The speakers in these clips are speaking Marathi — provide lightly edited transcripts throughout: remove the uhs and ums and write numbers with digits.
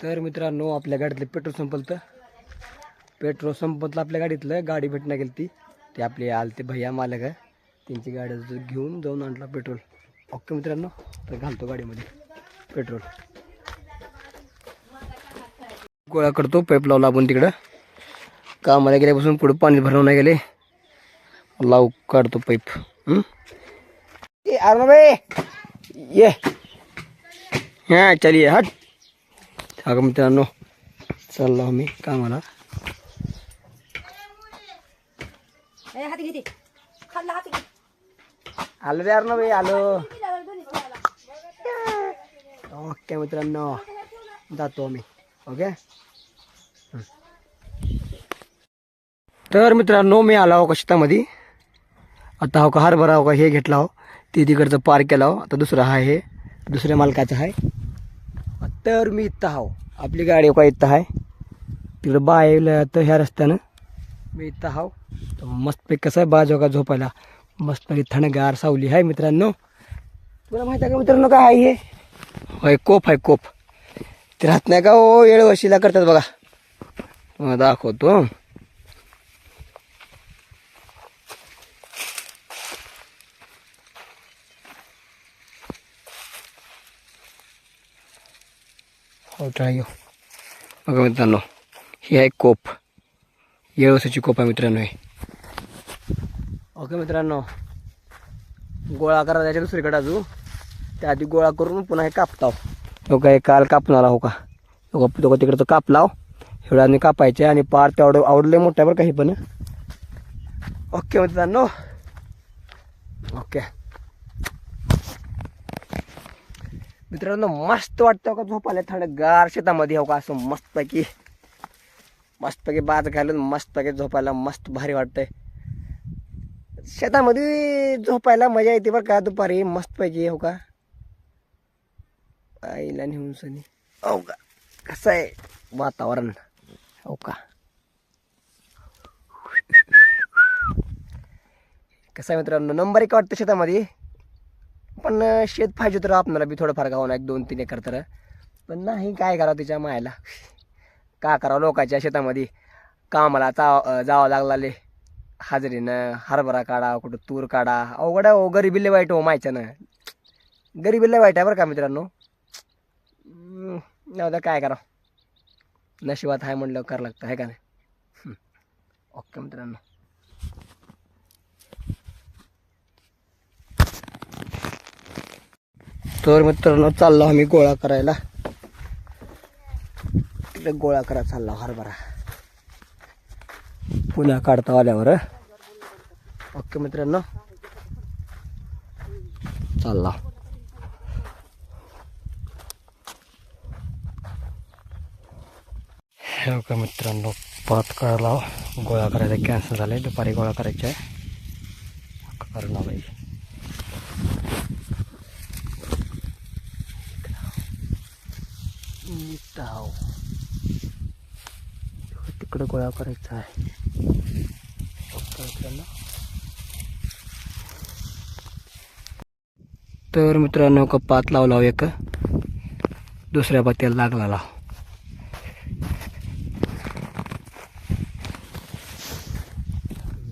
तर मित्रांनो आपल्या गाडीतलं पेट्रोल संपलं आपल्या गाडीतलं. गाडी भेटणं गेली ती ते आपले आलते भैया मालक आहे, त्यांची गाडी घेऊन जाऊन आणला पेट्रोल. ओके मित्रांनो, तर घालतो गाडीमध्ये पेट्रोल. गोळा करतो, पाईप लावला आपण तिकडं. कामाला गेल्यापासून पुढे पाणी भरवून नाही गेले, लावू काढतो पाईप. अरे भाई ये हाँ चलिए हट. हा मित्रांनो चाललो आम्ही कामाला. आलो रे अरे भाई आलो. ओके मित्रांनो जातो आम्ही. ओके तर मित्रांनो मी आला हो का शेतामध्ये. आता हो का हरभरा हो का हे घेतला हो, ते तिकडचं पार केला हो. आता दुसरा हा हे दुसऱ्या मालकाचं आहे. तर मी इथं आहो, आपली गाडी हो का इथं आहे. तिकडं बायला तर ह्या रस्त्यानं मी इथं आहो. तर मस्तपैकी कसं आहे बाजू का झोपायला मस्तपैकी थंडगार सावली आहे मित्रांनो. तुला माहिती आहे का मित्रांनो काय आहे हे? होय कोप आहे कोप. ते राहत नाही का हो येळ वशिला करतात बघा, तुम्हाला दाखवतो. हो ट्राय बघा मित्रांनो, ही आहे कोप, येळवसाची कोप आहे मित्रांनो हे. ओके मित्रांनो, गोळा करा त्याच्या दुसरीकडे अजून, त्याआधी गोळा करून पुन्हा हे कापताव. हो काय काल कापणार हो का, हो का तिकडचं कापलाव एवढ्याने कापायचे आणि पार तेवढं आवडले मोठ्या बरं काही पण. ओके मित्रांनो ओके मित्रांनो, मस्त वाटतं का झोपायला थंडगार शेतामध्ये. हो का असं मस्तपैकी बाज घालून मस्तपैकी झोपायला मस्त भारी वाटतंय. शेतामध्ये झोपायला मजा येते बरं का दुपारी मस्तपैकी. हो का आईला नेऊन सनी. हो का कसं आहे वातावरण. हो का कसं आहे मित्रांनो, नंबर एक वाटतं शेतामध्ये. पण शेत पाहिजे तर आपल्याला बी थोडंफार गावं ना, 1-2-3 एकर तर. पण नाही काय करावं तिच्या मायाला, का करावं. लोकांच्या शेतामध्ये कामाला जावं लागलाले हाजरीनं. हरभरा काढा, कुठं तूर काढा, अवघड आहे. गरिबीला वाईट हो मायच्यानं, गरिबीला वाईट आहे बरं का मित्रांनो. नव्हतं काय करावं, नशिबात आहे म्हणलं करावं लागतं आहे का नाही. ओके मित्रांनो, तर मित्रांनो चाललो आम्ही गोळा करायला. तिकडे गोळा करा चालला हरभरा पुन्हा काढता आल्यावर. ओके मित्रांनो चालला. हो का मित्रांनो, पात काढला गोळा करायचा कॅन्सल झालाय. दुपारी गोळा करायचा आहे करणं बाई. तिकडं गोळा करायचा आहे. तर मित्रांनो का पात लावला एक, दुसऱ्या पात्याला लागला.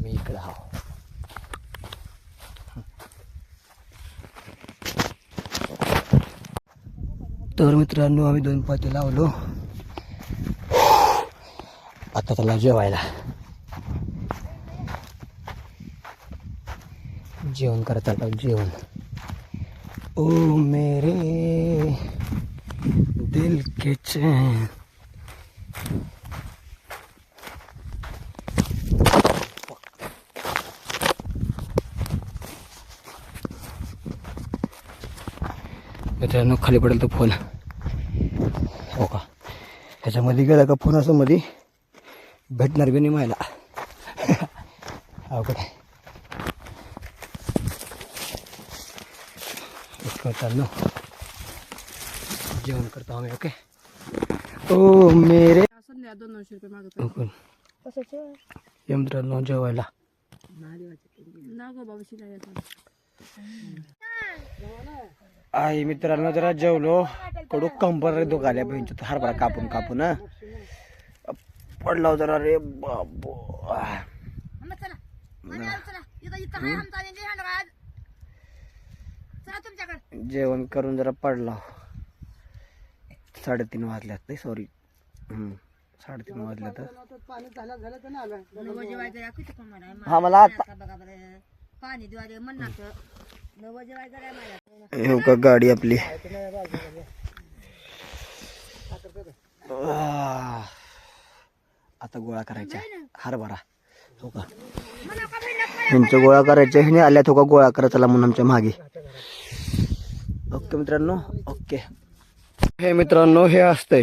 मी इकडं हा. तर मित्रांनो आम्ही 2 पाते लावलो. आता त्याला जेवायला जेवण करता जेवण. ओ मेरे दिल के चैन. मित्रांनो खाली पडेल तो फोन. हो का ह्याच्यामध्ये गेला का फोन असं मध्ये भेटणार बी नाही मायला. अवघड आहे मित्रांनो. जेवण करतो आम्ही. ओके ओ मेरे 200 रुपये मागत मित्रांनो जेवायला. ना गो बाबा शिकायला आई मित्रांनो जरा जेवलो कडू कंबर दुखाल्या बहिणीच्या हरभरा कापून कापून पडला जरा रे बाबो. जेवण करून जरा पडला. 3:30 वाजल्यात नाही सॉरी 3:30 वाजल्यात. हा मला आता हो का गाडी आपली आता गोळा करायचा हरभरा हो का ह्यांचं गोळा करायचं ह्याने आल्यात हो का गोळा करायचा म्हणून आमच्या मागे. ओके मित्रांनो ओके. हे मित्रांनो हे असतंय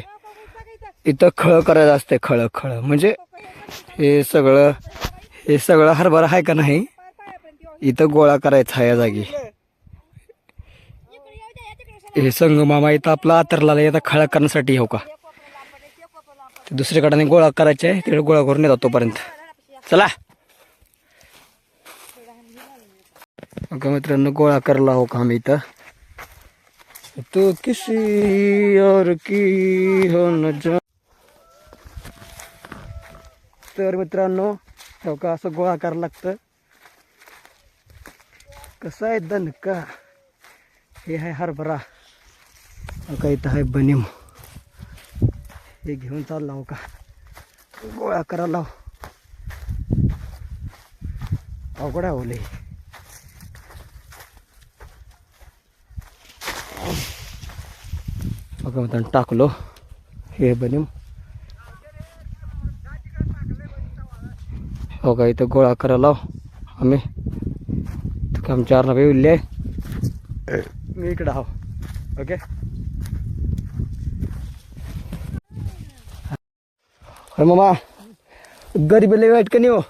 इथं खळ करायचं असतंय. खळ म्हणजे हे सगळं हरभरा आहे का नाही इथं गोळा करायचा या जागी. हे संघ मामा इथं आपला आतरला येतात खळा करण्यासाठी हो का. दुसरीकडे गोळा करायचा आहे तिकडे गोळा करून येतात तोपर्यंत. चला ओके मित्रांनो गोळा करला हो का आम्ही इथं. तो किसी और की हो न जा. तर मित्रांनो हो का असं गोळा करायला लागतं. कसं आहे दणका. हे आहे हरभरा हो का. इथं आहे बनीम हे घेऊन चालला हो का गोळा करायला. अवघड आहे ओले. बघा मित्रांनो टाकलो हे बनीम हो का. इथं गोळा करायला आम्ही आमच्या अर्णव उरले मी इकडं आहो. ओके अरे मामा गरिबीला वाईट का नाही हो.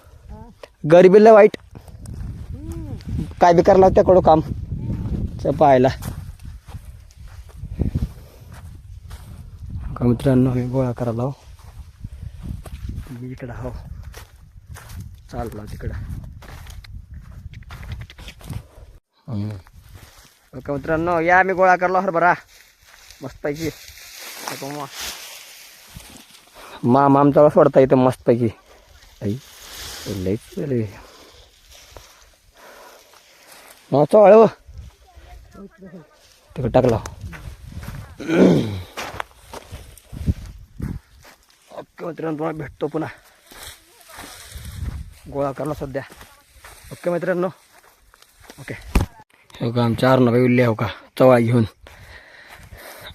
गरिबीला वाईट काय बी करायला त्याकडं काम पाहायला का. मित्रांनो आम्ही गोळा करायला हो मी इकडं आहो चालला तिकडं. ओके मित्रांनो या आम्ही गोळा करलो हरभरा मस्त पैकी. मामा आमचा सोडता येतं मस्त पैकी. लईच चळ तिकडे टाकला. ओके मित्रांनो तुम्हाला भेटतो पुन्हा गोळा करला सध्या. ओके मित्रांनो ओके. हो का आमच्या अर्णबाई उरले हो का चवळा घेऊन.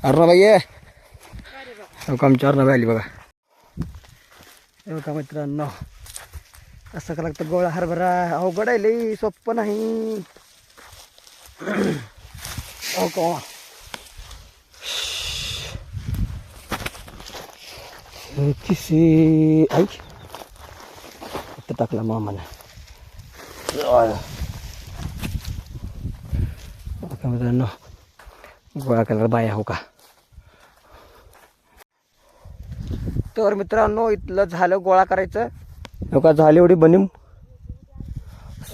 अर्णबाई ये हो का आमच्या अर्णबाई आली बघा. हो का मित्रांनो असं का लागतं गोळा हरभरा. अवघड आहे लई सोपं नाही हो का. किसी आई टाकला मामाने. मित्रांनो गोळा करायला बाया हो का. तर मित्रांनो इथलं झालं गोळा करायचं हो का. झाले एवढी बनीम.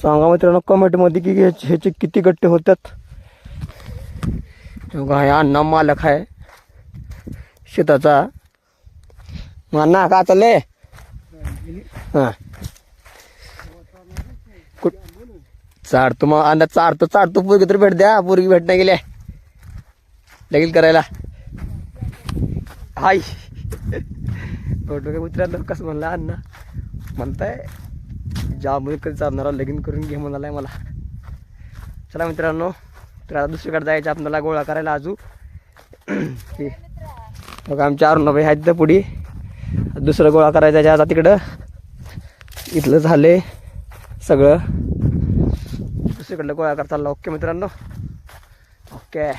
सांगा मित्रांनो कमेंटमध्ये की ह्याचे किती गट्टे होतात. हो का. हा अण्णा मालक आहे शेताचा. अण्णा का चालले हां चाडतो मग अण्णा चाडतो पोरगी तर भेट द्या. पोरगी भेट नाही गेल्या लगीन करायला. हाय मित्रांनो कसं म्हणलं अण्णा म्हणताय ज्या मुली कधी चालणारा लगीन करून घे म्हणालाय मला. चला मित्रांनो तर आता दुसरीकडे जायचं आपल्याला गोळा करायला अजून. बघा आमच्या अरुणाबाई आहेत तर पुढे दुसरं गोळा करायचं आता तिकडं. इथलं झाले सगळं दुसरीकडलं गोळा करता चालला. ओके मित्रांनो ओके.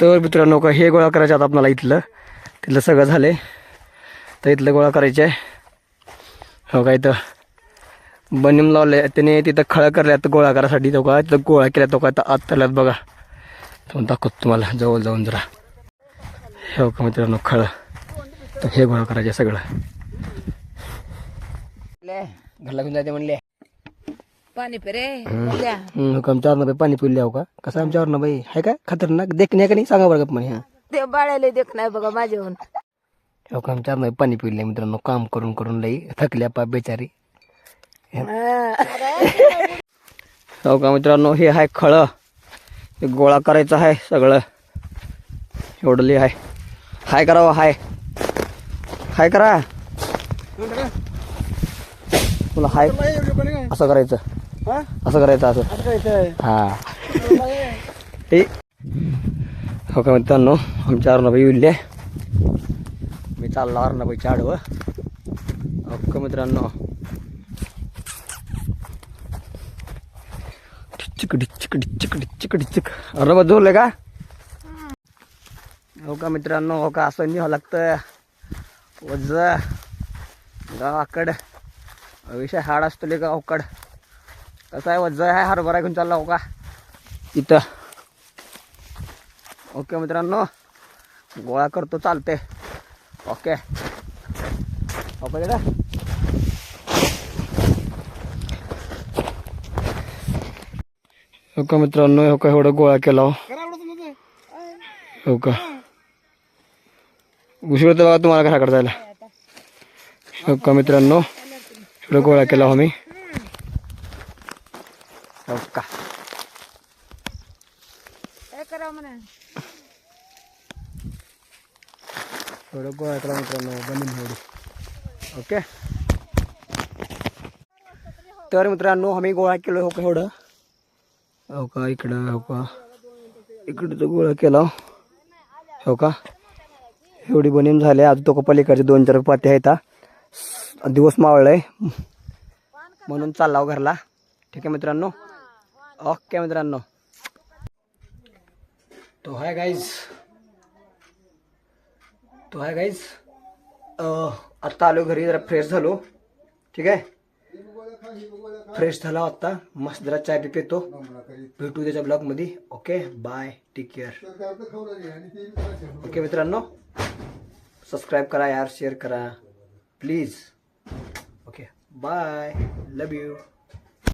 तर मित्रांनो का हे गोळा करायचं आता आपल्याला तिथलं सगळं झाले तर इथलं गोळा करायचं आहे हो का. इथं बनीम लावले त्याने तिथं खळा करल्या तर गोळा करायसाठी तो का तिथं गोळा केला तो का आता आत त्यालाच बघा तो दाखवतो तुम्हाला जवळ जाऊन जरा हो का मित्रांनो. खळं तर हे गोळा करायचं सगळं घरला घेऊन जायचं म्हणले. पाणी पिरे आमच्या अर्णबाई पाणी पिले हो का कसं आमच्या अर्णबाई आहे का खतरनाक देखणे का नाही सांगा बरं का म्हणे हा ते बाळाला देख नाही बघा माझ्याहून. हो का आमच्या अर्णबाई पाणी पिले मित्रांनो काम करून करून लई थकल्या पा बेचारी. हो का मित्रांनो हे आहे खळं हे गोळा करायचं आहे सगळं एवढं लई आहे हाय करावं हाय हाय करा तुला हाय असं करायचं असं करायचं असं हा हे हो का मित्रांनो आमच्या अर्णबाई विल्ले मी चाललो अर्णबाईच्या आडवं हो का मित्रांनो चिकडी चिकडी चिकडी चिकडी चिक अर्णबा जोरले का हो का मित्रांनो हो का असं न्यावं लागतं वज गावाकड विषय हाड असतो ले गावकड कसं आहे वज आहे हरभरा घेऊन चालला हो का इथं ओके मित्रांनो गोळा करतो चालते ओके ओके दादा हो का मित्रांनो हो का एवढं गोळा केला हो का उशीर होतं बघा तुम्हाला घराकडे जायला हो का मित्रांनो एवढं गोळा केला हो मी हो का एवढं गोळा केला मित्रांनो बनून एवढी ओके तर मित्रांनो आम्ही गोळा केलो हो का एवढं हो का इकडं हो का इकडं तो गोळा केला हो का एवढी बनवून झाली आज तो पलीकडचे 2-4 पाते आहेत दिवस मावळलाय म्हणून चालला घरला ठीक आहे मित्रांनो ओके मित्रांनो तो हाय गाईज आत्ता आलो घरी जरा फ्रेश झालो ठीक आहे फ्रेश झाला आत्ता मस्त जरा चाय बी पितो भेटू त्याच्या ब्लॉगमध्ये okay bye take care okay मित्रांनो सबस्क्राईब करा यार शेअर करा please okay bye love you